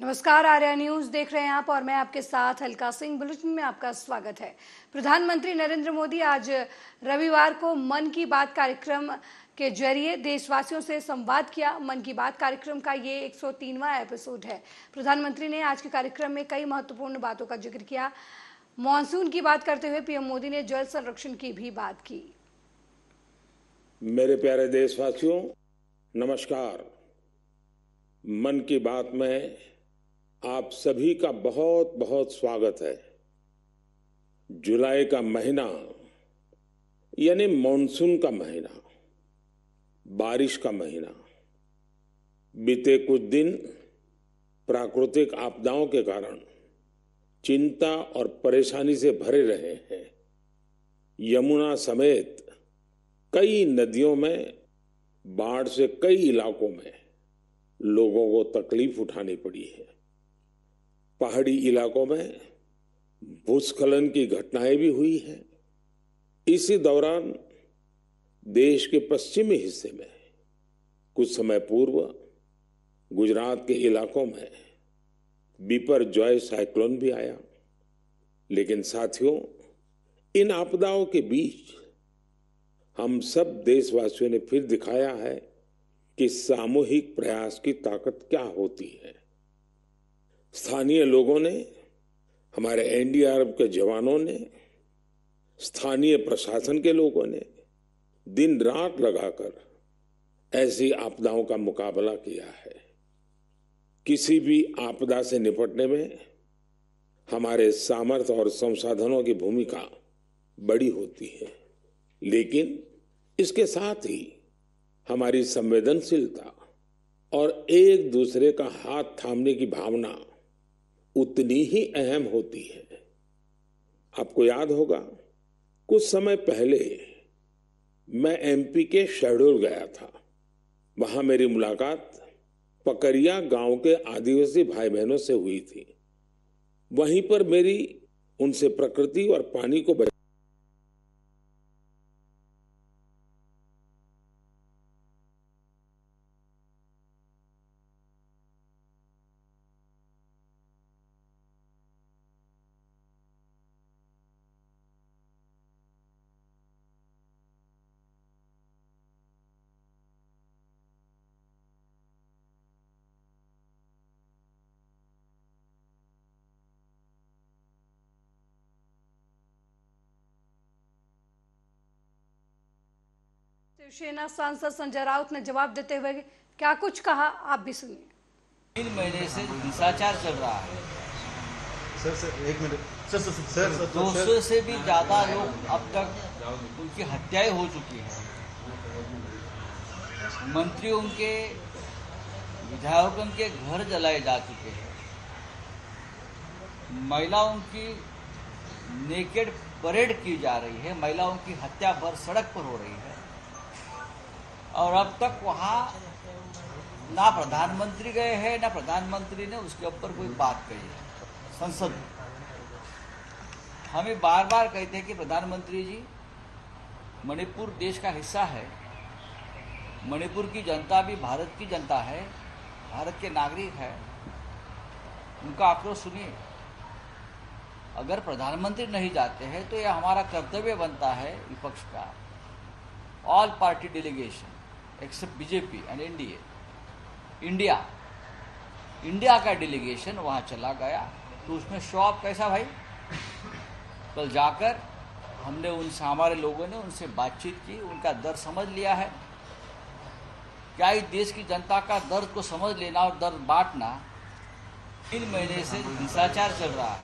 नमस्कार, आर्या न्यूज देख रहे हैं आप और मैं आपके साथ हल्का सिंह। बुलेटिन में आपका स्वागत है। प्रधानमंत्री नरेंद्र मोदी आज रविवार को मन की बात कार्यक्रम के जरिए देशवासियों से संवाद किया। मन की बात कार्यक्रम का ये 103वां एपिसोड है। प्रधानमंत्री ने आज के कार्यक्रम में कई महत्वपूर्ण बातों का जिक्र किया। मॉनसून की बात करते हुए पीएम मोदी ने जल संरक्षण की भी बात की। मेरे प्यारे देशवासियों, नमस्कार। मन की बात में आप सभी का बहुत बहुत स्वागत है। जुलाई का महीना यानी मॉनसून का महीना, बारिश का महीना, बीते कुछ दिन प्राकृतिक आपदाओं के कारण चिंता और परेशानी से भरे रहे हैं। यमुना समेत कई नदियों में बाढ़ से कई इलाकों में लोगों को तकलीफ उठानी पड़ी है। पहाड़ी इलाकों में भूस्खलन की घटनाएं भी हुई हैं। इसी दौरान देश के पश्चिमी हिस्से में कुछ समय पूर्व गुजरात के इलाकों में बिपरजॉय साइक्लोन भी आया। लेकिन साथियों, इन आपदाओं के बीच हम सब देशवासियों ने फिर दिखाया है कि सामूहिक प्रयास की ताकत क्या होती है। स्थानीय लोगों ने, हमारे एनडीआरएफ के जवानों ने, स्थानीय प्रशासन के लोगों ने दिन रात लगाकर ऐसी आपदाओं का मुकाबला किया है। किसी भी आपदा से निपटने में हमारे सामर्थ्य और संसाधनों की भूमिका बड़ी होती है, लेकिन इसके साथ ही हमारी संवेदनशीलता और एक दूसरे का हाथ थामने की भावना उतनी ही अहम होती है। आपको याद होगा, कुछ समय पहले मैं एमपी के शहडोल गया था। वहां मेरी मुलाकात पकरिया गांव के आदिवासी भाई बहनों से हुई थी। वहीं पर मेरी उनसे प्रकृति और पानी को शिवसेना सांसद संजय राउत ने जवाब देते हुए क्या कुछ कहा, आप भी सुनिए। 3 महीने से हिंसाचार चल रहा है। सर एक मिनट सर 200 से भी ज्यादा लोग अब तक उनकी हत्याएं हो चुकी हैं। मंत्रियों के, विधायकों के घर जलाए जा चुके हैं। महिलाओं की नेकेड परेड की जा रही है। महिलाओं की हत्या भर सड़क पर हो रही है और अब तक वहां ना प्रधानमंत्री गए हैं, ना प्रधानमंत्री ने उसके ऊपर कोई बात कही है। संसद हमें बार बार कहते हैं कि प्रधानमंत्री जी, मणिपुर देश का हिस्सा है। मणिपुर की जनता भी भारत की जनता है, भारत के नागरिक है। उनका आक्रोश सुनिए। अगर प्रधानमंत्री नहीं जाते हैं तो यह हमारा कर्तव्य बनता है विपक्ष का, all party delegation except BJP and NDA, India का डेलीगेशन वहां चला गया। तो उसमें शो ऑफ कैसा भाई? कल जाकर हमने उनसे, हमारे लोगों ने उनसे बातचीत की, उनका दर्द समझ लिया है। क्या इस देश की जनता का दर्द को समझ लेना और दर्द बांटना। 3 महीने से हिंसाचार चल रहा है।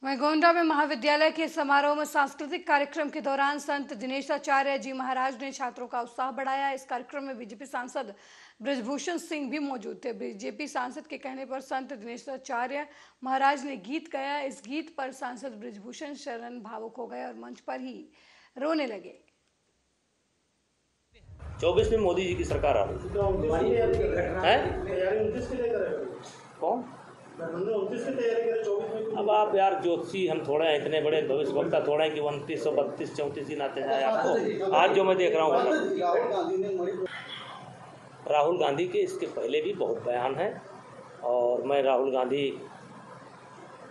वहीं गोंडा में महाविद्यालय के समारोह में सांस्कृतिक कार्यक्रम के दौरान संत दिनेशाचार्य जी महाराज ने छात्रों का उत्साह बढ़ाया। इस कार्यक्रम में बीजेपी सांसद ब्रजभूषण सिंह भी मौजूद थे। बीजेपी सांसद के कहने पर संत दिनेशाचार्य महाराज ने गीत गाया। इस गीत पर सांसद ब्रजभूषण शरण भावुक हो गए और मंच पर ही रोने लगे। 24 में मोदी जी की सरकार आ रही है। कौन? अब आप यार ज्योतिषी हम थोड़े हैं, इतने बड़े भविष्य वक्ता थोड़े हैं कि 29, 32, 34 दिन आते जाए आपको। आज जो मैं देख रहा हूँ राहुल गांधी के इसके पहले भी बहुत बयान हैं और मैं राहुल गांधी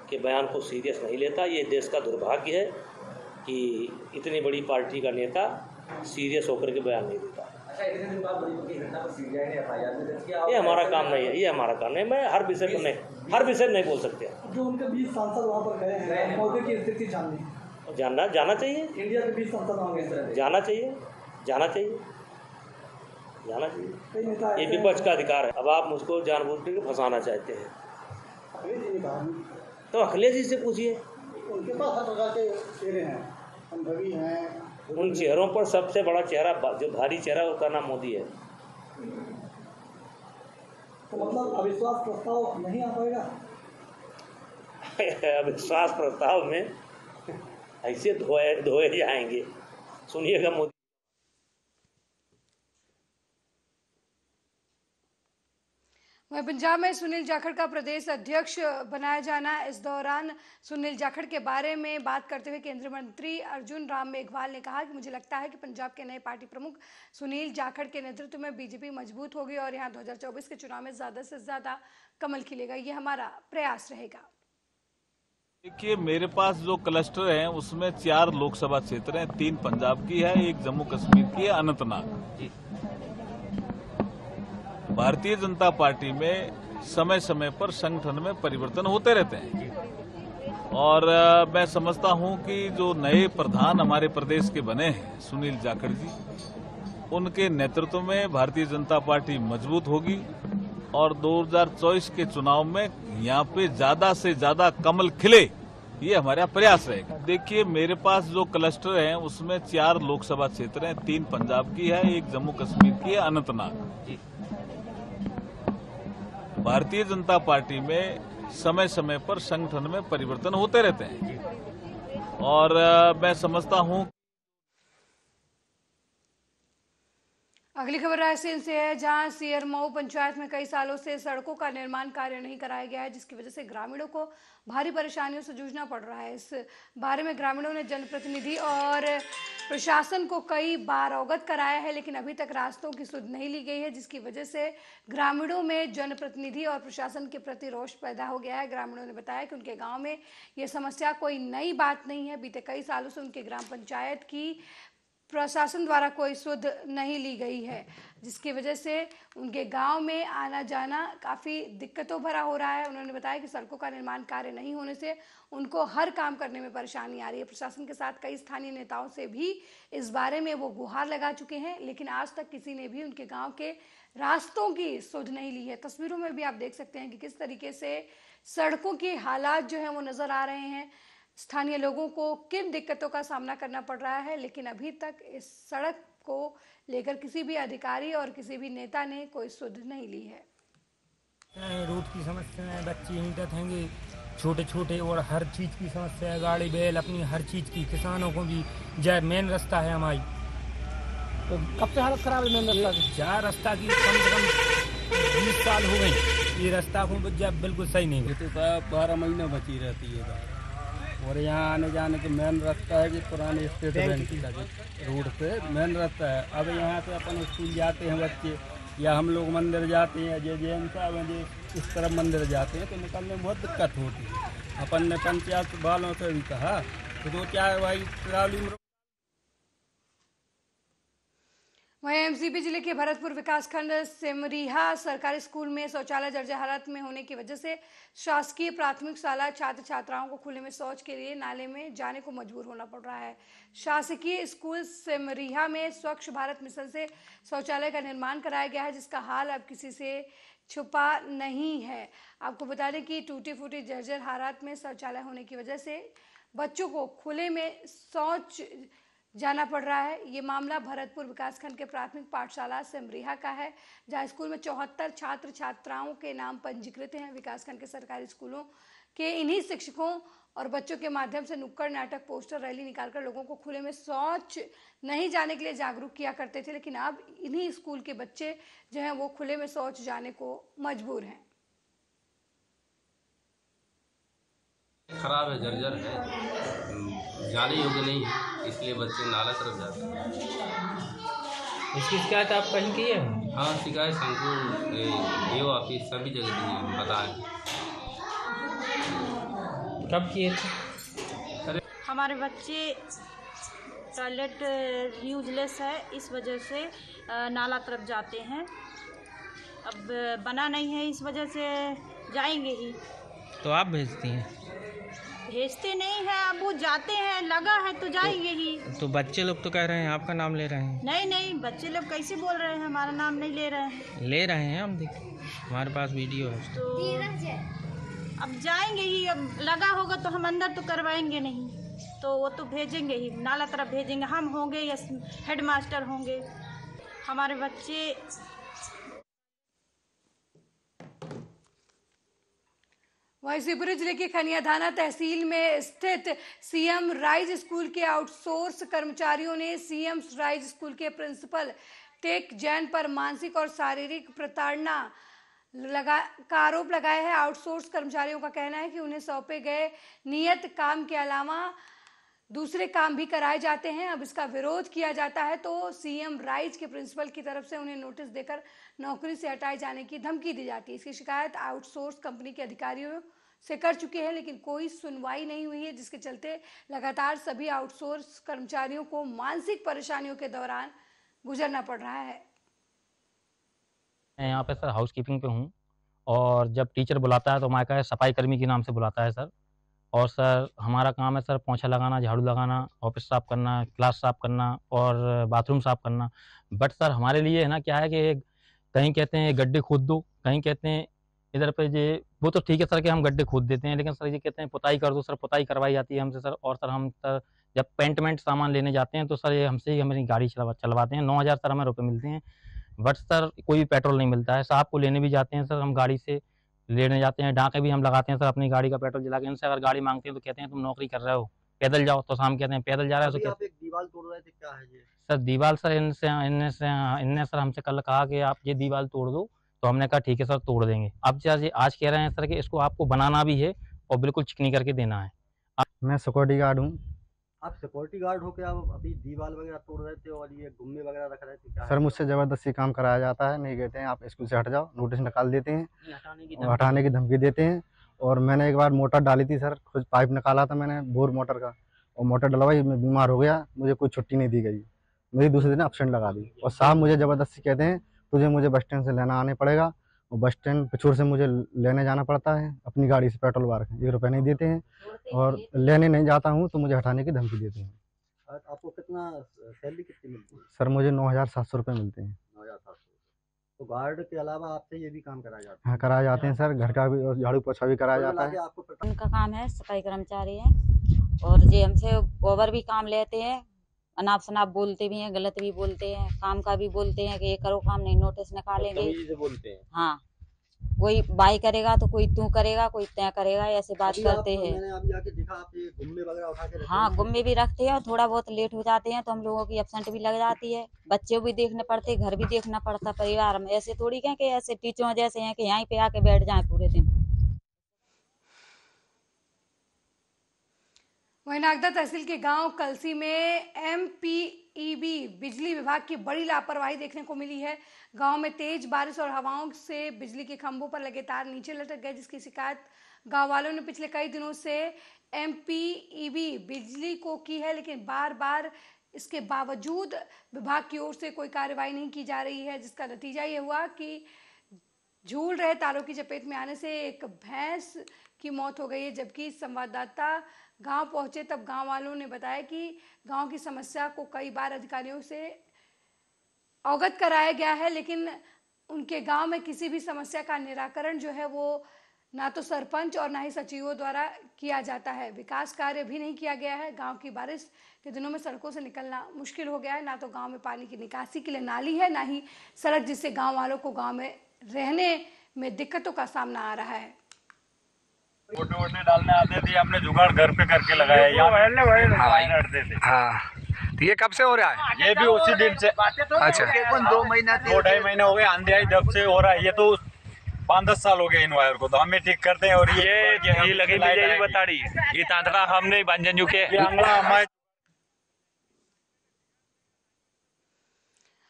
के बयान को सीरियस नहीं लेता। ये देश का दुर्भाग्य है कि इतनी बड़ी पार्टी का नेता सीरियस होकर के बयान नहीं देता। अच्छा, इतने दिन बाद बड़ी घटना पर सीबीआई ने एफआईआर में दर्ज किया। ये हमारा काम नहीं है, ये हमारा काम नहीं। मैं हर विषय पर नहीं बोल सकते। जो उनके 20 सांसद वहाँ पर गए हैं, मौके की स्थिति जाना चाहिए। इंडिया के 20 सांसद वहाँ गए, जाना चाहिए। ये विपक्ष का अधिकार है। अब आप मुझको जानबूझ के फंसाना चाहते हैं तो अखिलेश जी से पूछिए। उनके पास हर प्रकार के चेहरे हैं, अनुभवी हैं। उन चेहरों पर सबसे बड़ा चेहरा, जो भारी चेहरा, उसका नाम मोदी है। तो मतलब अविश्वास प्रस्ताव नहीं आ पाएगा? अविश्वास प्रस्ताव में ऐसे धोए जाएंगे। सुनिएगा मोदी। वहीं पंजाब में सुनील जाखड़ का प्रदेश अध्यक्ष बनाया जाना। इस दौरान सुनील जाखड़ के बारे में बात करते हुए केंद्रीय मंत्री अर्जुन राम मेघवाल ने कहा कि मुझे लगता है कि पंजाब के नए पार्टी प्रमुख सुनील जाखड़ के नेतृत्व में बीजेपी मजबूत होगी और यहां 2024 के चुनाव में ज्यादा से ज्यादा कमल खिलेगा। ये हमारा प्रयास रहेगा। देखिए, मेरे पास जो क्लस्टर है उसमें 4 लोकसभा क्षेत्र हैं, 3 पंजाब की है, 1 जम्मू कश्मीर की है, अनंतनाग। भारतीय जनता पार्टी में समय समय पर संगठन में परिवर्तन होते रहते हैं और मैं समझता हूं कि जो नए प्रधान हमारे प्रदेश के बने हैं सुनील जाखड़ जी, उनके नेतृत्व में भारतीय जनता पार्टी मजबूत होगी और 2024 के चुनाव में यहाँ पे ज्यादा से ज्यादा कमल खिले, ये हमारा प्रयास रहेगा। देखिए, मेरे पास जो क्लस्टर है उसमें 4 लोकसभा क्षेत्र हैं, 3 पंजाब की है, 1 जम्मू कश्मीर की है, अनंतनाग। भारतीय जनता पार्टी में समय समय पर संगठन में परिवर्तन होते रहते हैं और मैं समझता हूं। अगली खबर रायसेन से है, जहां सियरमऊ पंचायत में कई सालों से सड़कों का निर्माण कार्य नहीं कराया गया है, जिसकी वजह से ग्रामीणों को भारी परेशानियों से जूझना पड़ रहा है। इस बारे में ग्रामीणों ने जनप्रतिनिधि और प्रशासन को कई बार अवगत कराया है, लेकिन अभी तक रास्तों की सुध नहीं ली गई है, जिसकी वजह से ग्रामीणों में जनप्रतिनिधि और प्रशासन के प्रति रोष पैदा हो गया है। ग्रामीणों ने बताया कि उनके गाँव में ये समस्या कोई नई बात नहीं है। बीते कई सालों से उनके ग्राम पंचायत की प्रशासन द्वारा कोई सुध नहीं ली गई है, जिसकी वजह से उनके गांव में आना जाना काफ़ी दिक्कतों भरा हो रहा है। उन्होंने बताया कि सड़कों का निर्माण कार्य नहीं होने से उनको हर काम करने में परेशानी आ रही है। प्रशासन के साथ कई स्थानीय नेताओं से भी इस बारे में वो गुहार लगा चुके हैं, लेकिन आज तक किसी ने भी उनके गाँव के रास्तों की सुध नहीं ली है। तस्वीरों में भी आप देख सकते हैं कि किस तरीके से सड़कों के हालात जो हैं वो नज़र आ रहे हैं। स्थानीय लोगों को किन दिक्कतों का सामना करना पड़ रहा है, लेकिन अभी तक इस सड़क को लेकर किसी भी अधिकारी और किसी भी नेता ने कोई सुध नहीं ली है। रोड की समस्या है, बच्चे हिंसक होंगे छोटे छोटे, और हर चीज़ की समस्या है, गाड़ी बैल अपनी हर चीज़ की। किसानों को भी जय मेन रास्ता है हमारी, तो कब से हालत खराब है मेन रास्ता की? जहाँ रास्ता की कम से कम 20 साल हो गई, ये रास्ता को जब बिल्कुल सही नहीं है। 12 महीने बची रहती है और यहाँ आने जाने के मेन रास्ता है कि पुराने स्टेट बैंक का रोड पे मेन रास्ता है। अब यहाँ से अपन स्कूल जाते हैं बच्चे, या हम लोग मंदिर जाते हैं, जैन साहब हैं इस तरफ मंदिर जाते हैं, तो निकलने में बहुत दिक्कत होती है। अपन ने पंचायत वालों से भी कहा कि 2-4 भाई ट्राली में। वहीं एमसीपी जिले के भरतपुर विकासखंड सिमरिहा सरकारी स्कूल में शौचालय जर्जर हालत में होने की वजह से शासकीय प्राथमिक शाला छात्र छात्राओं को खुले में शौच के लिए नाले में जाने को मजबूर होना पड़ रहा है। शासकीय स्कूल सिमरिहा में स्वच्छ भारत मिशन से शौचालय का निर्माण कराया गया है, जिसका हाल अब किसी से छुपा नहीं है। आपको बता दें कि टूटी फूटी जर्जर हालत में शौचालय होने की वजह से बच्चों को खुले में शौच जाना पड़ रहा है। ये मामला भरतपुर विकासखंड के प्राथमिक पाठशाला सिमरिहा का है, जहां स्कूल में 74 छात्र छात्राओं के नाम पंजीकृत हैं। विकासखंड के सरकारी स्कूलों के इन्हीं शिक्षकों और बच्चों के माध्यम से नुक्कड़ नाटक, पोस्टर, रैली निकालकर लोगों को खुले में शौच नहीं जाने के लिए जागरूक किया करते थे, लेकिन अब इन्हीं स्कूल के बच्चे जो हैं वो खुले में शौच जाने को मजबूर हैं। खराब है, जर्जर है, जाने योग्य नहीं है, इसलिए बच्चे नाला तरफ जाते हैं। इसकी शिकायत आप कहीं की है? हाँ, शिकायत हमको DO ऑफिस सभी जगह दी है, बताए। कब किए थे? हमारे बच्चे टॉयलेट यूजलेस है, इस वजह से नाला तरफ जाते हैं। अब बना नहीं है, इस वजह से जाएंगे ही। तो आप भेजती हैं? भेजते नहीं है, अब वो जाते हैं, लगा है तो जाएंगे ही। तो बच्चे लोग तो कह रहे हैं आपका नाम ले रहे हैं। नहीं, बच्चे लोग कैसे बोल रहे हैं, हमारा नाम नहीं ले रहे हैं। ले रहे हैं, हम देखें, हमारे पास वीडियो है। तो अब जाएंगे ही, अब लगा होगा तो हम अंदर तो करवाएंगे नहीं, तो वो तो भेजेंगे ही, नाला तरफ भेजेंगे। हम होंगे या हेडमास्टर होंगे, हमारे बच्चे। वहीं शिवपुरी जिले के खनियाधाना तहसील में स्थित सीएम राइज स्कूल के आउटसोर्स कर्मचारियों ने सीएम राइज स्कूल के प्रिंसिपल टेक जैन पर मानसिक और शारीरिक प्रताड़ना का आरोप लगाया है। आउटसोर्स कर्मचारियों का कहना है कि उन्हें सौंपे गए नियत काम के अलावा दूसरे काम भी कराए जाते हैं। अब इसका विरोध किया जाता है तो सीएम राइज के प्रिंसिपल की तरफ से उन्हें नोटिस देकर नौकरी से हटाए जाने की धमकी दी जाती है। इसकी शिकायत आउटसोर्स कंपनी के अधिकारियों से कर चुके हैं, लेकिन कोई सुनवाई नहीं हुई है, जिसके चलते लगातार सभी आउटसोर्स कर्मचारियों को मानसिक परेशानियों के दौरान गुजरना पड़ रहा है। मैं यहाँ पे सर हाउस कीपिंग पे हूँ, और जब टीचर बुलाता है तो हमारे का सफाई कर्मी के नाम से बुलाता है सर। और सर हमारा काम है सर पोंछा लगाना, झाड़ू लगाना, ऑफिस साफ़ करना, क्लास साफ़ करना और बाथरूम साफ़ करना। बट सर हमारे लिए है ना क्या है कि कहीं कहते हैं गड्ढे खोद दो, कहीं कहते हैं इधर पे ये वो तो ठीक है सर कि हम गड्ढे खोद देते हैं, लेकिन सर ये कहते हैं पुताई कर दो। सर पुताई करवाई जाती है हमसे सर। और सर हम सर जब पेंट सामान लेने जाते हैं तो सर ये हमसे ही हमारी गाड़ी चलवाते हैं। 9,000 सर हमें रुपये मिलते हैं, बट सर कोई भी पेट्रोल नहीं मिलता है। साहब को लेने भी जाते हैं सर, हम गाड़ी से लेने जाते हैं, डाके भी हम लगाते हैं सर अपनी गाड़ी का पेट्रोल जला के। इनसे अगर गाड़ी मांगते हैं तो कहते हैं तुम नौकरी कर रहे हो, पैदल जाओ। तो शाम कहते हैं पैदल जा रहे हो। तो आप एक दीवार तोड़ रहे थे, क्या है ये? सर दीवार सर इनने सर हमसे कल कहा कि आप ये दीवार तोड़ दो, तो हमने कहा ठीक है सर तोड़ देंगे। अब जैसे आज कह रहे हैं सर कि इसको आपको बनाना भी है और बिल्कुल चिकनी करके देना है। मैं सिक्योरिटी गार्ड हूँ। आप सिक्योरिटी गार्ड हो के आप अभी दीवार वगैरह तोड़ रहे थे और ये गुम्मे वगैरह रख रहे थे, क्या सर मुझसे ज़बरदस्ती काम कराया जाता है। नहीं कहते हैं आप स्कूल से हट जाओ, नोटिस निकाल देते हैं और हटाने की धमकी देते हैं। और मैंने एक बार मोटर डाली थी सर, खुद पाइप निकाला था मैंने बोर मोटर का, और मोटर डलवाई, मैं बीमार हो गया, मुझे कोई छुट्टी नहीं दी गई, मेरी दूसरे दिन एब्सेंट लगा दी। और साहब मुझे ज़बरदस्ती कहते हैं मुझे बस स्टैंड से लेना आने पड़ेगा, और बस स्टैंड पिछोर से मुझे लेने जाना पड़ता है अपनी गाड़ी से, पेट्रोल बार के 1 रुपये नहीं देते हैं, और लेने नहीं जाता हूँ तो मुझे हटाने की धमकी देते हैं। आपको कितना सैलरी कितनी मिलती है? सर मुझे 9,700 रुपये मिलते हैं। 9,700। तो गार्ड के अलावा आपसे ये भी काम कराया जाता है? हाँ कराए जाते हैं सर, घर का भी और झाड़ू पोछा भी कराया जाता है। उनका काम है, सफाई कर्मचारी है, और ये हमसे ओवर भी काम लेते हैं, अनाप शनाप बोलते भी हैं, गलत भी बोलते हैं, काम का भी बोलते हैं कि ये करो काम नहीं, नोटिस निकालेंगे। बोलते हैं। हाँ, कोई बाई करेगा तो कोई तू करेगा, कोई तय करेगा, ऐसे बात करते हैं। मैंने अभी आके देखा आप ये गुम्मे वगैरह उठा के रखते हैं। हाँ गुम्मे भी रखते हैं, और थोड़ा बहुत लेट हो जाते हैं तो हम लोगों की एब्सेंट भी लग जाती है, बच्चे भी देखने पड़ते, घर भी देखना पड़ता परिवार में। ऐसे थोड़ी कहें कि ऐसे टीचरों जैसे हैं कि यहीं पे आके बैठ जाए पूरे दिन। वहीं नागदा तहसील के गांव कलसी में MPEB बिजली विभाग की बड़ी लापरवाही देखने को मिली है। गांव में तेज बारिश और हवाओं से बिजली के खंभों पर लगे तार नीचे लटक गए, जिसकी शिकायत गांव वालों ने पिछले कई दिनों से MPEB बिजली को की है, लेकिन बार बार इसके बावजूद विभाग की ओर से कोई कार्रवाई नहीं की जा रही है, जिसका नतीजा ये हुआ कि झूल रहे तारों की चपेट में आने से एक भैंस की मौत हो गई है। जबकि संवाददाता गांव पहुंचे तब गांव वालों ने बताया कि गांव की समस्या को कई बार अधिकारियों से अवगत कराया गया है, लेकिन उनके गांव में किसी भी समस्या का निराकरण जो है वो ना तो सरपंच और ना ही सचिवों द्वारा किया जाता है। विकास कार्य भी नहीं किया गया है। गांव की बारिश के दिनों में सड़कों से निकलना मुश्किल हो गया है। ना तो गांव में पानी की निकासी के लिए नाली है, ना ही सड़क, जिससे गांव वालों को गांव में रहने में दिक्कतों का सामना आ रहा है। वोटे डालने आते थे, हमने जुगाड़ घर पे करके लगाया। हाँ, तो ये कब से हो रहा है? ये भी उसी दिन से। अच्छा, 2-2.5 महीने हो गए, आंधी आई जब से हो रहा है। ये तो 5-10 साल हो गए इन वायर को, तो हम ठीक करते हैं। और ये लगी बता रही ये तांत्रा हमने बंजन के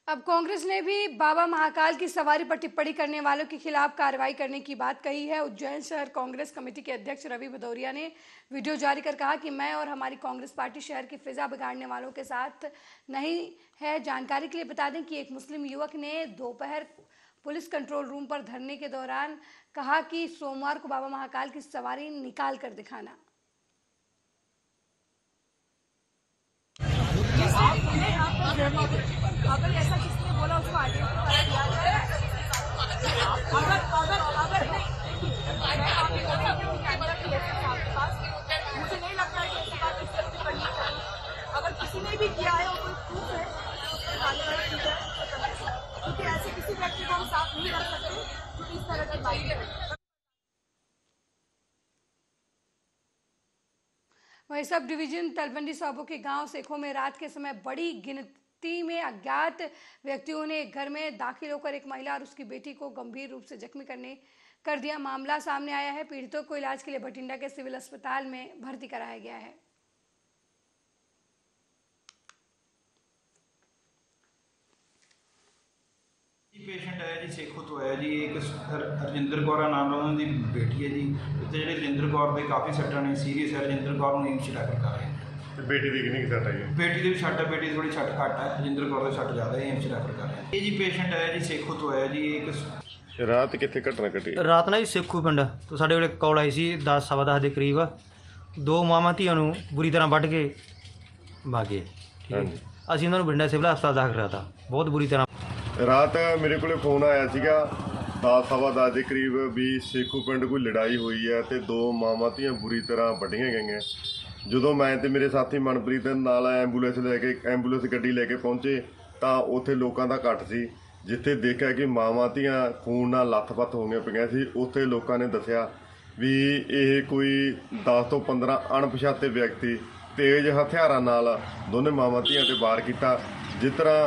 अब कांग्रेस ने भी बाबा महाकाल की सवारी पर टिप्पणी करने वालों के खिलाफ कार्रवाई करने की बात कही है। उज्जैन शहर कांग्रेस कमेटी के अध्यक्ष रवि भदौरिया ने वीडियो जारी कर कहा कि मैं और हमारी कांग्रेस पार्टी शहर की फिजा बिगाड़ने वालों के साथ नहीं है। जानकारी के लिए बता दें कि एक मुस्लिम युवक ने दोपहर पुलिस कंट्रोल रूम पर धरने के दौरान कहा कि सोमवार को बाबा महाकाल की सवारी निकाल कर दिखाना। अगर ऐसा किसने बोला उसको आगे मुझे नहीं लगता है कि ऐसी बात किसी से करनी चाहिए। अगर किसी ने भी किया है और कोई प्रूफ है क्योंकि ऐसे किसी व्यक्ति को हम साथ नहीं रख सकते क्योंकि इस तरह की बात है। वहीं सब डिवीजन तलवंडी साबो के गांव सेखों में रात के समय बड़ी गिनती में अज्ञात व्यक्तियों ने एक घर में दाखिल होकर एक महिला और उसकी बेटी को गंभीर रूप से जख्मी कर दिया। मामला सामने आया है। पीड़ितों को इलाज के लिए बठिंडा के सिविल अस्पताल में भर्ती कराया गया है। पेशेंट है जी सेखो तो है जी एक हरजिंदर कौर नाम है उन्होंने बेटी है जी तो ਜਿਹੜੇ ਰਜਿੰਦਰ ਕੌਰ ਦੇ ਕਾਫੀ ਸੱਟਾਂ ਨੇ ਸੀਰੀਅਸ ਹੈ। ਰਜਿੰਦਰ ਕੌਰ ਨੂੰ ਏਮਸ ਰੈਫਰ ਕਰ ਰਹੇ हैं। ਤੇ ਬੇਟੀ ਦੀ ਕਿੰਨੀ ਸੱਟ ਹੈ? ਬੇਟੀ ਦੀ ਵੀ ਸੱਟ ਹੈ, ਬੇਟੀ ਦੀ ਥੋੜੀ ਸੱਟ ਘੱਟ ਹੈ। ਰਜਿੰਦਰ ਕੌਰ ਦੀ ਸੱਟ ਜ਼ਿਆਦਾ ਹੈ, ਏਮਸ ਰੈਫਰ ਕਰ ਰਹੇ हैं। ਇਹ ਜੀ ਪੇਸ਼ੈਂਟ ਹੈ ਜੀ ਸੇਖੋ ਤੋਂ ਹੈ ਜੀ ਇੱਕ ਰਾਤ ਕਿੱਥੇ ਘਟਨਾ ਘਟੀ? ਰਾਤ ਨਾ ਜੀ ਸੇਖੂ ਪਿੰਡ ਤੋਂ ਸਾਡੇ ਕੋਲ ਕਾਲ ਆਈ ਸੀ 10 ਸਵਾ 10 ਦੇ ਕਰੀਬ। ਦੋ ਮਾਵਾਂ ਧੀਆਂ ਨੂੰ ਬੁਰੀ ਤਰ੍ਹਾਂ ਵੱਢ ਕੇ ਭਾਗੇ। ਅਸੀਂ ਉਹਨਾਂ ਨੂੰ ਬਠਿੰਡਾ ਸਿਵਲ ਹਸਪਤਾਲ ਦਾਖਲ ਕਰਾਤਾ ਬਹੁਤ ਬੁਰੀ ਤਰ੍ਹਾਂ। ਰਾਤ ਮੇਰੇ ਕੋਲੇ ਫੋਨ ਆਇਆ ਸੀਗਾ 10 ਸਵਾ 10 ਦੇ ਕਰੀਬ ਵੀ ਸੇਖੂ ਪਿੰਡ ਕੋਈ ਲੜਾਈ ਹੋਈ ਹੈ ਤੇ ਦੋ ਮਾਵਾਂ ਧੀਆਂ ਬੁਰੀ ਤਰ੍ਹਾਂ ਵੱਢੀਆਂ ਗਈਆਂ। ਜਦੋਂ ਮੈਂ ਤੇ ਮੇਰੇ ਸਾਥੀ ਮਨਪ੍ਰੀਤ ਨਾਲ ਐਂਬੂਲੈਂਸ ਗੱਡੀ ਲੈ ਕੇ ਪਹੁੰਚੇ ਤਾਂ ਉੱਥੇ ਲੋਕਾਂ ਦਾ ਇਕੱਠ ਸੀ। ਜਿੱਥੇ ਦੇਖਿਆ ਕਿ ਮਾਵਾਂ ਧੀਆਂ ਖੂਨ ਨਾਲ ਲੱਥ-ਪੱਥ ਹੋਈਆਂ ਪਈਆਂ ਸੀ, ਉੱਥੇ ਲੋਕਾਂ ਨੇ ਦੱਸਿਆ ਵੀ ਇਹ ਕੋਈ 10 ਤੋਂ 15 ਅਣਪਛਾਤੇ ਵਿਅਕਤੀ ਤੇਜ਼ ਹਥਿਆਰਾਂ ਨਾਲ ਦੋਨੇ ਮਾਵਾਂ ਧੀਆਂ ਤੇ ਵਾਰ ਕੀਤਾ। ਜਿਸ ਤਰ੍ਹਾਂ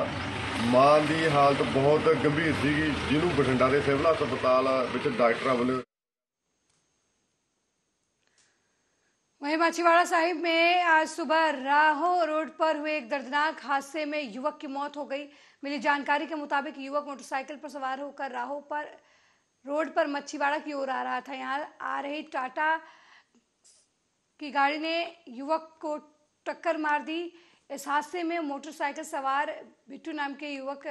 ਮਾਂ ਦੀ ਹਾਲਤ ਬਹੁਤ ਗੰਭੀਰ ਸੀਗੀ, ਜਿਹਨੂੰ ਬਠਿੰਡਾ ਦੇ ਸਿਵਲ ਹਸਪਤਾਲ ਵਿੱਚ ਡਾਕਟਰਾਂ ਵੱਲੋਂ। वहीं माछीवाड़ा साहिब में आज सुबह राहो रोड पर हुए एक दर्दनाक हादसे में युवक की मौत हो गई। मिली जानकारी के मुताबिक युवक मोटरसाइकिल पर सवार होकर राहो पर रोड पर मच्छीवाड़ा की ओर आ रहा था। यहाँ आ रही टाटा की गाड़ी ने युवक को टक्कर मार दी। इस हादसे में मोटरसाइकिल सवार बिट्टू नाम के युवक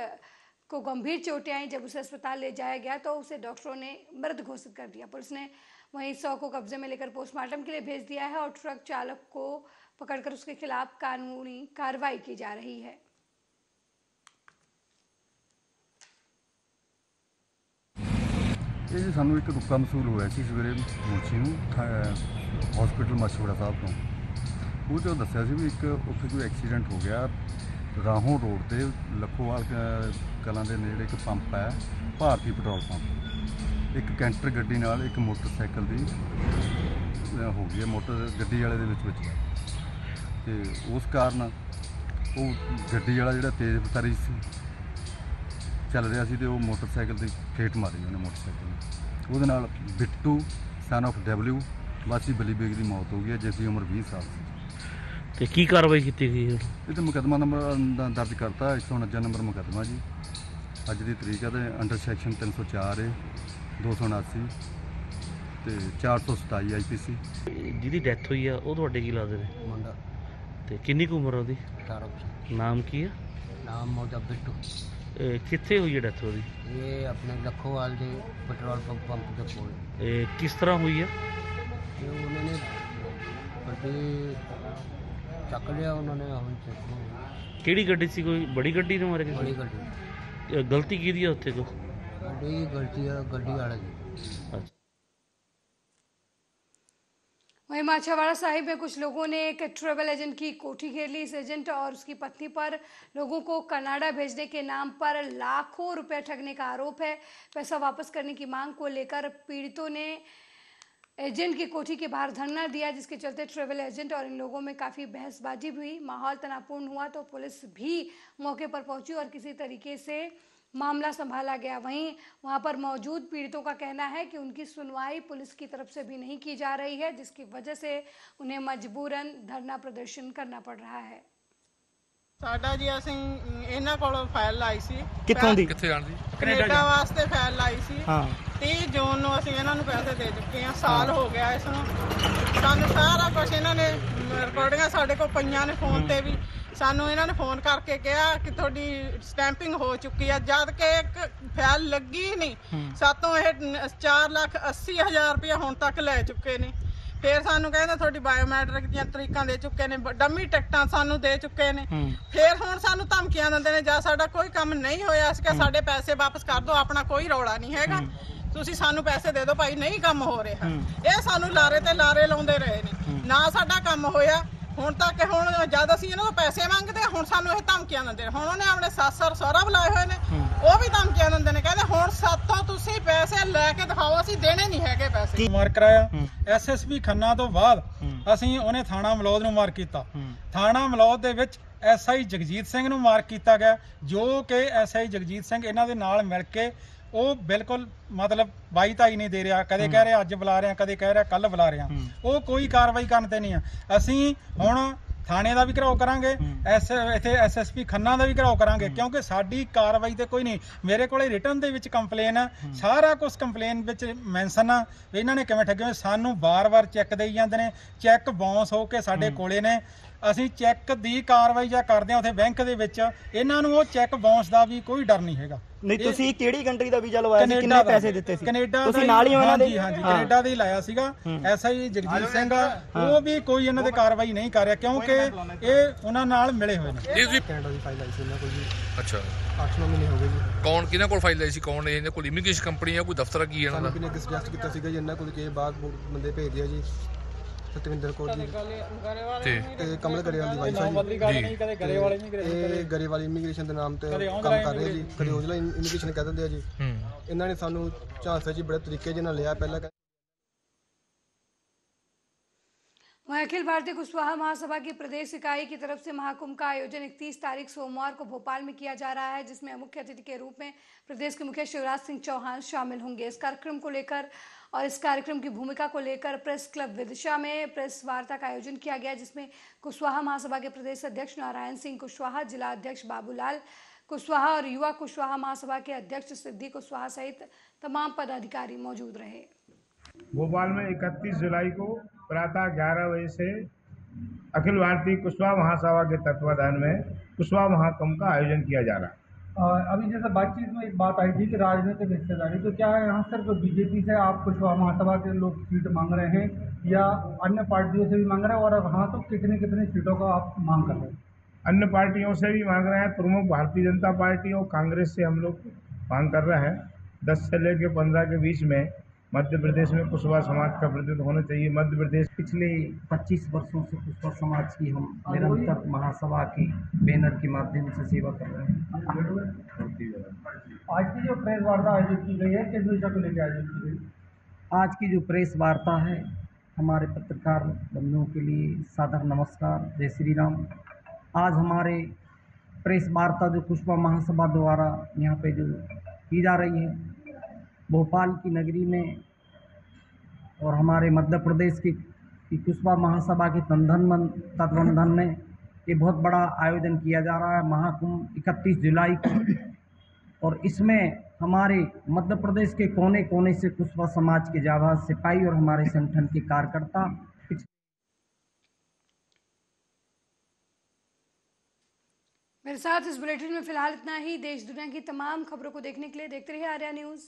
को गंभीर चोटें आई। जब उसे अस्पताल ले जाया गया तो उसे डॉक्टरों ने मृत घोषित कर दिया। पुलिस ने वहीं शव को कब्जे में लेकर पोस्टमार्टम के लिए भेज दिया है और ट्रक चालक को पकड़कर उसके खिलाफ कानूनी कार्रवाई की जा रही है। ਇਹ ਜੀ ਸਾਨੂੰ ਇੱਕ ਰੁਕਾ ਮਸੂਲ ਹੋਇਆ ਸੀ ਸਵੇਰੇ ਮੁੰਸ਼ੀ ਨੂੰ ਹਸਪੀਟਲ ਮਾਛੀਵਾੜਾ ਸਾਹਿਬ ਤੋਂ। ਉਹ 'ਚੋਂ ਦੱਸਿਆ ਸੀ ਵੀ ਇੱਕ ਉੱਥੇ ਕੋਈ ਐਕਸੀਡੈਂਟ ਹੋ ਗਿਆ ਰਾਹੋਂ ਰੋਡ ਤੇ ਲੱਖੋਵਾਲ ਕਲਾਂ ਦੇ ਨੇੜੇ ਇੱਕ ਪੰਪ ਹੈ ਭਾਰਤੀ ਪੈਟਰੋਲ ਪੰਪ। ਇੱਕ ਕੈਂਟਰ ਗੱਡੀ ਨਾਲ ਇੱਕ ਮੋਟਰਸਾਈਕਲ ਦੀ ਹੋ ਗਈ ਹੈ ਮੋਟਰ ਗੱਡੀ ਵਾਲੇ ਦੇ ਵਿੱਚ ਤੇ ਉਸ ਕਾਰਨ ਉਹ ਗੱਡੀ ਵਾਲਾ ਜਿਹੜਾ ਤੇਜ਼ ਰਫ਼ਤਾਰੀ ਸੀ ਚੱਲ ਰਿਹਾ ਸੀ ਤੇ ਉਹ ਮੋਟਰਸਾਈਕਲ ਦੀ ਫੇਟ ਮਾਰੀ ਉਹਨੇ ਮੋਟਰਸਾਈਕਲ ਨੂੰ। ਉਹਦੇ ਨਾਲ ਬਿੱਟੂ ਸਨ ਆਫ ਡਬਲਿਊ ਵਾਸੀ ਬਲੀ ਬੇਗ ਦੀ ਮੌਤ ਹੋ ਗਈ ਹੈ ਜਿਸ ਦੀ ਉਮਰ 20 ਸਾਲ ਸੀ। ਤੇ ਕੀ ਕਾਰਵਾਈ ਕੀਤੀ ਗਈ? ਇਹ ਤਾਂ ਮੁਕੱਦਮਾ ਨੰਬਰ ਦਰਜ ਕਰਤਾ 149 ਨੰਬਰ ਮੁਕੱਦਮਾ ਜੀ। ਅੱਜ ਦੀ ਤਰੀਕ ਹੈ ਤੇ ਅੰਡਰ ਸੈਕਸ਼ਨ 304 ਹੈ 279 ਤੇ 427 ਆਈਪੀਸੀ। ਜਿਹਦੀ ਡੈਥ ਹੋਈ ਆ ਉਹ ਤੁਹਾਡੇ ਕੀ ਲੱਗਦੇ ਨੇ? ਮੁੰਡਾ। ਤੇ ਕਿੰਨੀ ਕੁ ਉਮਰ ਆ ਉਹਦੀ? 18। ਨਾਮ ਕੀ ਆ? ਨਾਮ ਉਹਦਾ ਬਿੱਟੂ। ਕਿੱਥੇ ਹੋਈ ਹੈ ਡੈਥ ਉਹਦੀ? ਇਹ ਆਪਣੇ ਲੱਖੋਵਾਲ ਦੇ ਪੈਟਰੋਲ ਪੰਪ ਦੇ ਕੋਲ। ਕਿਸ ਤਰ੍ਹਾਂ ਹੋਈ ਆ? ਇਹ ਉਹਨਾਂ ਨੇ ਗੱਡੀ ਚੱਕ ਲਿਆ ਉਹਨਾਂ ਨੇ। ਹੁਣ ਕਿਹੜੀ ਗੱਡੀ ਸੀ? ਕੋਈ ਬੜੀ ਗੱਡੀ ਨੇ ਮਾਰੇ? ਬੜੀ ਗੱਡੀ। ਗਲਤੀ ਕਿਹਦੀ ਆ ਉੱਥੇ? ਗੱਡੀ ਗਲਤੀ ਆ ਗੱਡੀ ਵਾਲੇ ਦੀ। वहीं माछीवाड़ा साहिब में कुछ लोगों ने एक ट्रैवल एजेंट की कोठी घेर ली। इस एजेंट और उसकी पत्नी पर लोगों को कनाडा भेजने के नाम पर लाखों रुपए ठगने का आरोप है। पैसा वापस करने की मांग को लेकर पीड़ितों ने एजेंट की कोठी के बाहर धरना दिया, जिसके चलते ट्रैवल एजेंट और इन लोगों में काफ़ी बहसबाजी भी हुई। माहौल तनावपूर्ण हुआ तो पुलिस भी मौके पर पहुंची और किसी तरीके से मामला संभाला गया। वहीं वहां पर मौजूद पीड़ितों का कहना है कि उनकी सुनवाई पुलिस की तरफ से भी नहीं की जा रही है, जिसकी वजह से उन्हें मजबूरन धरना प्रदर्शन करना पड़ रहा है। ਸਾਡਾ ਜੀ ਅਸੀਂ ਇਹਨਾਂ ਕੋਲੋਂ ਫਾਈਲ ਲਾਈ ਸੀ। ਕਿੱਥੋਂ ਦੀ? ਕਿੱਥੇ ਜਾਣ ਦੀ? ਕੈਨੇਡਾ ਵਾਸਤੇ ਫਾਈਲ ਲਾਈ ਸੀ। ਹਾਂ 30 ਜੂਨ ਨੂੰ ਅਸੀਂ ਇਹਨਾਂ ਨੂੰ ਪੈਸੇ ਦੇ ਚੁੱਕੇ ਹਾਂ। ਸਾਲ ਹੋ ਗਿਆ ਇਸ ਨੂੰ। ਸਾਨੂੰ ਸਾਰਾ ਕੁਝ ਇਹਨਾਂ ਨੇ ਰਿਕਾਰਡਿੰਗਾਂ ਸਾਡੇ ਕੋਲ ਪਈਆਂ ਨੇ ਫੋਨ ਤੇ ਵੀ। ਸਾਨੂੰ ਇਹਨਾਂ ਨੇ ਫੋਨ ਕਰਕੇ ਕਿਹਾ ਕਿ ਤੁਹਾਡੀ ਸਟੈਂਪਿੰਗ ਹੋ ਚੁੱਕੀ ਆ, ਜਦ ਕਿ ਇੱਕ ਫਾਈਲ ਲੱਗੀ ਨਹੀਂ। ਸਾਤੋਂ ਇਹ 4,80,000 ਰੁਪਇਆ ਹੁਣ ਤੱਕ ਲੈ ਚੁੱਕੇ ਨੇ। ਫਿਰ ਸਾਨੂੰ ਕਹਿੰਦੇ ਤੁਹਾਡੀ ਬਾਇਓਮੈਟ੍ਰਿਕ ਦੀਆਂ ਤਰੀਕਾਂ ਦੇ ਚੁੱਕੇ ਨੇ, ਡੰਮੀ ਟਿਕਟਾਂ ਸਾਨੂੰ ਦੇ ਚੁੱਕੇ ਨੇ। ਫਿਰ ਹੁਣ ਸਾਨੂੰ ਧਮਕੀਆਂ ਦਿੰਦੇ ਨੇ ਜਾਂ ਸਾਡਾ ਕੋਈ ਕੰਮ ਨਹੀਂ ਹੋਇਆ ਇਸ ਕਿ ਸਾਡੇ ਪੈਸੇ ਵਾਪਸ ਕਰ ਦਿਓ, ਆਪਣਾ ਕੋਈ ਰੌਲਾ ਨਹੀਂ ਹੈਗਾ, ਤੁਸੀਂ ਸਾਨੂੰ ਪੈਸੇ ਦੇ ਦਿਓ ਭਾਈ, ਨਹੀਂ ਕੰਮ ਹੋ ਰਿਹਾ। ਇਹ ਸਾਨੂੰ ਲਾਰੇ ਤੇ ਲਾਰੇ ਲਾਉਂਦੇ ਰਹੇ ਨੇ, ਨਾ ਸਾਡਾ ਕੰਮ ਹੋਇਆ ਹੁਣ ਤੱਕ। ਹੁਣ ਜਦ ਅਸੀਂ ਇਹਨਾਂ ਤੋਂ ਪੈਸੇ ਮੰਗਦੇ ਹੁਣ ਸਾਨੂੰ ਇਹ ਧਮਕੀਆਂ ਦਿੰਦੇ ਨੇ। ਹੁਣ ਉਹਨੇ ਆਪਣੇ ਸੱਸ ਸਹੁਰਾ ਬੁਲਾਏ ਹੋਏ ਨੇ, ਉਹ ਵੀ ਧਮਕੀਆਂ ਦਿੰਦੇ ਨੇ, ਕਹਿੰਦੇ ਹੁਣ ਸਾਥੋਂ ਤੁਸੀਂ ਪੈਸੇ ਲੈ ਕੇ ਦਿਖਾਓ, ਅਸੀਂ ਦੇਣੇ ਨਹੀਂ ਹੈਗੇ ਪੈਸੇ। ਮਾਰ ਕਰਾਇਆ ਐਸਐਸਪੀ ਖੰਨਾ ਤੋਂ ਬਾਅਦ ਅਸੀਂ ਉਹਨੇ ਥਾਣਾ ਮਲੌਦ ਨੂੰ ਮਾਰ ਕੀਤਾ। ਥਾਣਾ ਮਲੌਦ ਦੇ ਵਿੱਚ ਐਸਆਈ ਜਗਜੀਤ ਸਿੰਘ ਨੂੰ ਮਾਰ ਕੀਤਾ ਗਿਆ, ਜੋ ਕਿ ਐਸਆਈ ਜਗਜੀਤ ਸਿੰਘ ਇਹਨਾਂ ਦੇ ਨਾਲ ਮਿਲ ਕੇ ਉਹ ਬਿਲਕੁਲ ਮਤਲਬ ਬਾਈ ਤਾਈ ਨਹੀਂ ਦੇ ਰਿਹਾ, ਕਦੇ ਕਹਿ ਰਿਹਾ ਅੱਜ ਬੁਲਾ ਰਿਹਾ, ਕਦੇ ਕਹਿ ਰਿਹਾ ਕੱਲ ਬੁਲਾ ਰਿਹਾ। ਉਹ ਕੋਈ ਕਾਰਵਾਈ ਕਰਨ ਤੇ ਨਹੀਂ ਆ। ਅਸੀਂ ਹੁਣ ਥਾਣੇ ਦਾ ਵੀ ਘਿਰਾਓ ਕਰਾਂਗੇ, ਇੱਥੇ ਐਸਐਸਪੀ ਖੰਨਾ ਦਾ ਵੀ ਘਿਰਾਓ ਕਰਾਂਗੇ, ਕਿਉਂਕਿ ਸਾਡੀ ਕਾਰਵਾਈ ਤੇ ਕੋਈ ਨਹੀਂ। ਮੇਰੇ ਕੋਲੇ ਰਿਟਨ ਦੇ ਵਿੱਚ ਕੰਪਲੇਨ ਆ, ਸਾਰਾ ਕੁਝ ਕੰਪਲੇਨ ਵਿੱਚ ਮੈਂਸ਼ਨ ਆ। ਇਹਨਾਂ ਨੇ ਕਿਵੇਂ ਠੱਗੇ, ਸਾਨੂੰ ਵਾਰ-ਵਾਰ ਚੈੱਕ ਦੇਈ ਜਾਂਦੇ ਨੇ, ਚੈੱਕ ਬਾਉਂਸ ਹੋ ਕੇ ਸਾਡੇ ਕੋਲੇ ਨੇ। ਅਸੀਂ ਚੈੱਕ ਦੀ ਕਾਰਵਾਈ ਜਾਂ ਕਰਦੇ ਹਾਂ ਉੱਥੇ ਬੈਂਕ ਦੇ ਵਿੱਚ, ਇਹਨਾਂ ਨੂੰ ਉਹ ਚੈੱਕ ਬਾਉਂਸ ਦਾ ਵੀ ਕੋਈ ਡਰ ਨਹੀਂ ਹੈਗਾ। ਨਹੀਂ ਤੁਸੀਂ ਕਿਹੜੀ ਕੰਟਰੀ ਦਾ ਵੀਜ਼ਾ ਲਵਾਇਆ ਸੀ? ਕਿੰਨੇ ਪੈਸੇ ਦਿੱਤੇ ਸੀ? ਕੈਨੇਡਾ ਤੁਸੀਂ ਨਾਲ ਹੀ ਉਹਨਾਂ ਦੇ? ਹਾਂਜੀ ਕੈਨੇਡਾ ਦਾ ਹੀ ਲਾਇਆ ਸੀਗਾ। ਐਸਆਈ ਜਗਜੀਤ ਸਿੰਘ ਉਹ ਵੀ ਕੋਈ ਇਹਨਾਂ ਤੇ ਕਾਰਵਾਈ ਨਹੀਂ ਕਰ ਰਿਹਾ, ਕਿਉਂਕਿ ਇਹ ਉਹਨਾਂ ਨਾਲ ਮਿਲੇ ਹੋਏ ਨੇ। ਕੈਨੇਡਾ ਦੀ ਫਾਈਲ ਆਈ ਸੀ ਇਹਨਾਂ ਕੋਲ ਜੀ। ਅੱਛਾ 8-9 ਮਹੀਨੇ ਹੋ ਗਏ ਜੀ। ਕੌਣ ਕਿਹਨਾਂ ਕੋਲ ਫਾਈਲ ਆਈ ਸੀ? ਕੌਣ ਇਹਨਾਂ ਕੋਲ ਇਮੀਗ੍ਰੇਸ਼ਨ ਕੰਪਨੀ ਆ, ਕੋਈ ਦਫ਼ਤਰ ਕੀ ਇਹਨਾਂ ਦਾ? ਕਿਨੇ ਸੁਜੈਸਟ ਕੀਤਾ ਸੀਗਾ ਜੀ ਇਹਨਾਂ ਕੋਲ ਕਿ ਬਾਅਦ ਬੰਦੇ ਭੇਜ ਦਿਆ ਜੀ। ਸਤਵਿੰਦਰ ਕੌਰ ਜੀ ਤੇ ਕਮਲ ਗਰੇਵਾਲ ਦੀ ਵਾਈਫ ਹੈ ਜੀ। ਇਹ ਗਰੇਵਾਲ ਇਮੀਗ੍ਰੇਸ਼ਨ ਦੇ ਨਾਮ ਤੇ ਕੰਮ ਕਰ ਰਹੇ ਜੀ, ਕਦੇ ਔਜਲਾ ਇਮੀਗ੍ਰੇਸ਼ਨ ਕਹਿ ਦਿੰਦੇ ਆ ਜੀ। ਇਹਨਾਂ ਨੇ ਸਾਨੂੰ ਝਾਂਸੇ ਜੀ ਬੜੇ तरीके ਜਿਹੇ ਨਾਲ ਲਿਆ। ਪਹਿਲਾਂ वहीं अखिल भारतीय कुशवाहा महासभा की प्रदेश इकाई की तरफ से महाकुंभ का आयोजन 31 तारीख सोमवार को भोपाल में किया जा रहा है, जिसमें मुख्य अतिथि के रूप में प्रदेश के मुखिया शिवराज सिंह चौहान शामिल होंगे। इस कार्यक्रम को लेकर और इस कार्यक्रम की भूमिका को लेकर प्रेस क्लब विदिशा में प्रेस वार्ता का आयोजन किया गया, जिसमें कुशवाहा महासभा के प्रदेश अध्यक्ष नारायण सिंह कुशवाहा, जिला अध्यक्ष बाबूलाल कुशवाहा और युवा कुशवाहा महासभा के अध्यक्ष सिद्धि कुशवाहा सहित तमाम पदाधिकारी मौजूद रहे। भोपाल में 31 जुलाई को प्रातः 11 बजे से अखिल भारतीय कुशवाहा महासभा के तत्वाधान में कुशवाहा महाकुंभ का आयोजन किया जा रहा है। अभी जैसे बातचीत में एक बात आई थी कि राजनीतिक हिस्सेदारी, तो क्या है यहाँ सिर्फ बीजेपी से आप कुशवाहा महासभा के लोग सीट मांग रहे हैं या अन्य पार्टियों से भी मांग रहे हैं, और हाँ तो कितनी कितनी सीटों का आप मांग कर रहे हैं? अन्य पार्टियों से भी मांग रहे हैं, प्रमुख भारतीय जनता पार्टी और कांग्रेस से हम लोग मांग कर रहे हैं। 10 से लेकर 15 के बीच में मध्य प्रदेश में कुशवाहा समाज का प्रतिनिधित्व होना चाहिए। मध्य प्रदेश पिछले 25 वर्षों से कुशवाहा समाज की हम निरंतर महासभा की बैनर के माध्यम से सेवा कर रहे हैं। आज की जो प्रेस वार्ता आयोजित की गई है, किस विषय को लेकर आयोजित की गई? आज की जो प्रेस वार्ता है, हमारे पत्रकार बंधुओं के लिए सादर नमस्कार, जय श्री राम। आज हमारे प्रेस वार्ता जो कुशवाहा महासभा द्वारा यहाँ पे जो की जा रही है भोपाल की नगरी में, और हमारे मध्य प्रदेश की कुशवाहा महासभा के तत्वाधान में ये बहुत बड़ा आयोजन किया जा रहा है महाकुंभ 31 जुलाई को। और इसमें हमारे मध्य प्रदेश के कोने कोने से कुशवाहा समाज के जाबाज सिपाही और हमारे संगठन के कार्यकर्ता। मेरे साथ इस बुलेटिन में फिलहाल इतना ही। देश दुनिया की तमाम खबरों को देखने के लिए देखते रहिए आर्या न्यूज़।